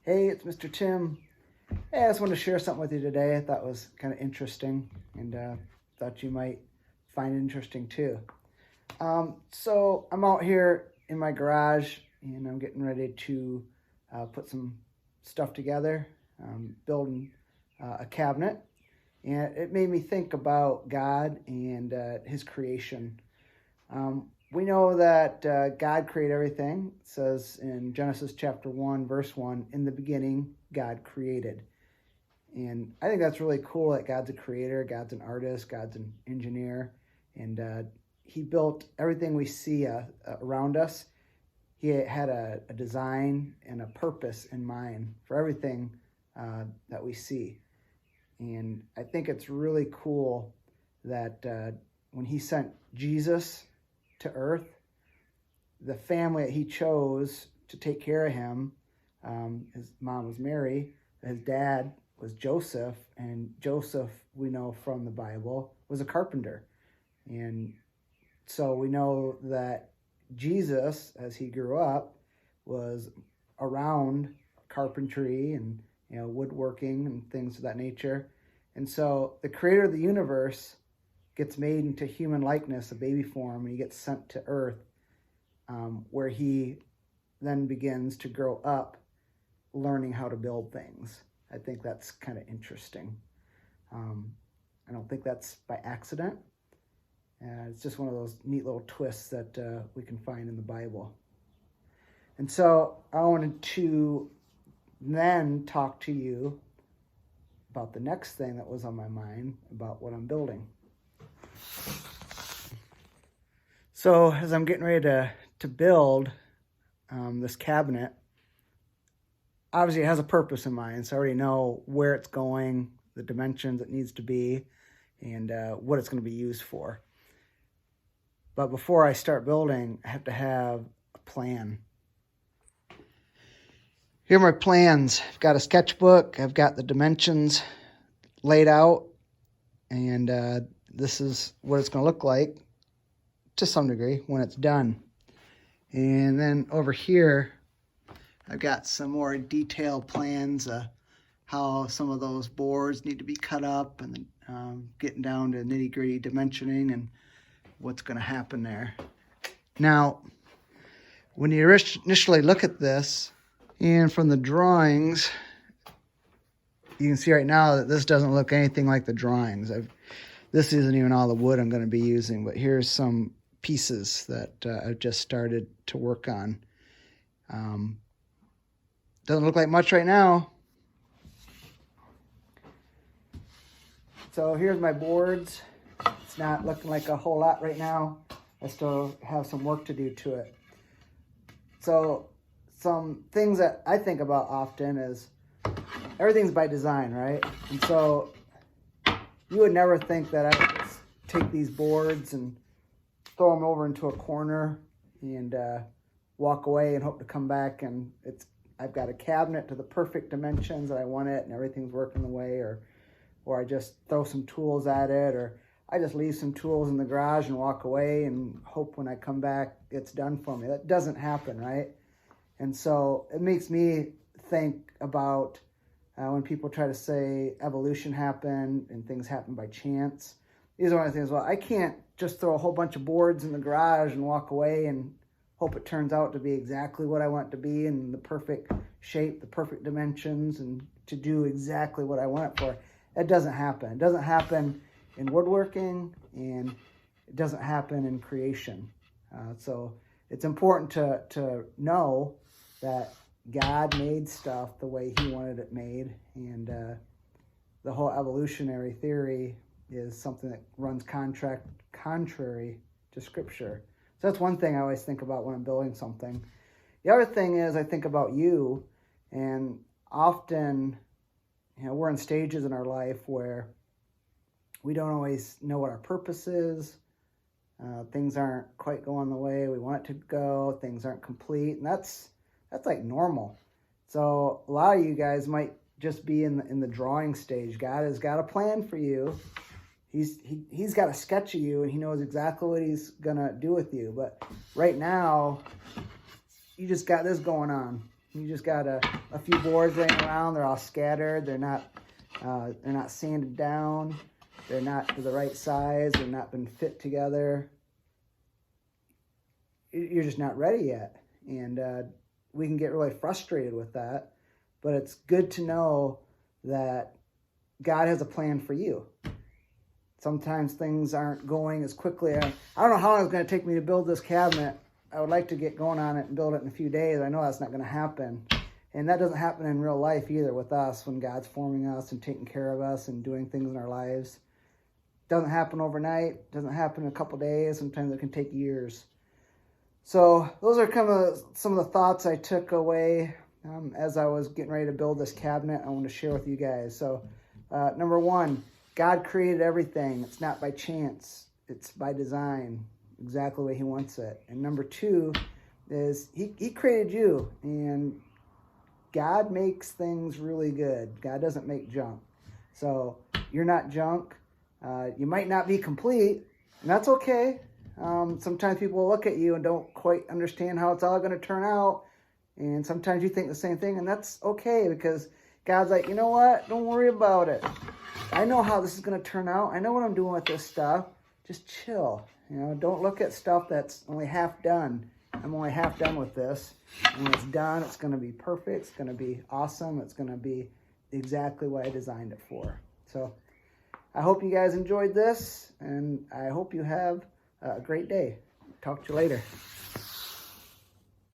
Hey, it's Mr. Tim. Hey, I just wanted to share something with you today. I thought was kind of interesting and thought you might find it interesting too. So I'm out here in my garage and I'm getting ready to put some stuff together, building a cabinet. And it made me think about God and His creation. We know that God created everything. It says in Genesis chapter 1, verse 1, in the beginning, God created. And I think that's really cool that God's a creator, God's an artist, God's an engineer, and He built everything we see around us. He had a design and a purpose in mind for everything that we see. And I think it's really cool that when He sent Jesus to earth, the family that He chose to take care of Him, his mom was Mary, his dad was Joseph, and Joseph, we know from the Bible, was a carpenter. And so we know that Jesus, as He grew up, was around carpentry and woodworking and things of that nature. And so the creator of the universe gets made into human likeness, a baby form, and He gets sent to earth, where He then begins to grow up learning how to build things. I think that's kind of interesting. I don't think that's by accident. It's just one of those neat little twists that we can find in the Bible. And so I wanted to then talk to you about the next thing that was on my mind about what I'm building. So as I'm getting ready to build this cabinet, obviously it has a purpose in mind, so I already know where it's going, the dimensions it needs to be, and what it's going to be used for. But before I start building, I have to have a plan. Here are my plans. I've got a sketchbook, I've got the dimensions laid out, and this is what it's going to look like to some degree when it's done. And then over here, I've got some more detailed plans how some of those boards need to be cut up, and getting down to nitty-gritty dimensioning and what's going to happen there. Now, when you initially look at this, and from the drawings, you can see right now that this doesn't look anything like the drawings. This isn't even all the wood I'm going to be using, but here's some pieces that I've just started to work on. Doesn't look like much right now. So here's my boards. It's not looking like a whole lot right now. I still have some work to do to it. So some things that I think about often is everything's by design, right? And so you would never think that I would take these boards and throw them over into a corner and walk away and hope to come back and I've got a cabinet to the perfect dimensions that I want it and everything's working the way, or I just throw some tools at it, or I just leave some tools in the garage and walk away and hope when I come back it's done for me. That doesn't happen, right? And so it makes me think about when people try to say evolution happened and things happen by chance. These are one of the things, well, I can't just throw a whole bunch of boards in the garage and walk away and hope it turns out to be exactly what I want it to be and the perfect shape, the perfect dimensions, and to do exactly what I want it for. It doesn't happen. It doesn't happen in woodworking, and it doesn't happen in creation. So it's important to know that God made stuff the way He wanted it made, and the whole evolutionary theory is something that runs contrary to Scripture. So that's one thing I always think about when I'm building something. The other thing is I think about you, and often, we're in stages in our life where we don't always know what our purpose is. Things aren't quite going the way we want it to go. Things aren't complete, and that's like normal. So a lot of you guys might just be in the drawing stage. God has got a plan for you. He's got a sketch of you, and He knows exactly what He's gonna do with you. But right now, you just got this going on. You just got a few boards laying around. They're all scattered. They're not sanded down. They're not to the right size. They're not been fit together. You're just not ready yet. And we can get really frustrated with that. But it's good to know that God has a plan for you. Sometimes things aren't going as quickly. I don't know how long it's going to take me to build this cabinet. I would like to get going on it and build it in a few days. I know that's not going to happen. And that doesn't happen in real life either with us when God's forming us and taking care of us and doing things in our lives. It doesn't happen overnight. It doesn't happen in a couple days. Sometimes it can take years. So those are kind of some of the thoughts I took away as I was getting ready to build this cabinet. I want to share with you guys. So number one, God created everything. It's not by chance. It's by design, exactly the way he wants it. And number two is he created you, and God makes things really good. God doesn't make junk. So you're not junk. You might not be complete, and that's okay. Sometimes people will look at you and don't quite understand how it's all going to turn out. And sometimes you think the same thing, and that's okay because God's like, you know what? Don't worry about it. I know how this is going to turn out. I know what I'm doing with this stuff. Just chill. Don't look at stuff that's only half done. I'm only half done with this. And when it's done, it's going to be perfect. It's going to be awesome. It's going to be exactly what I designed it for. So I hope you guys enjoyed this, and I hope you have a great day. Talk to you later.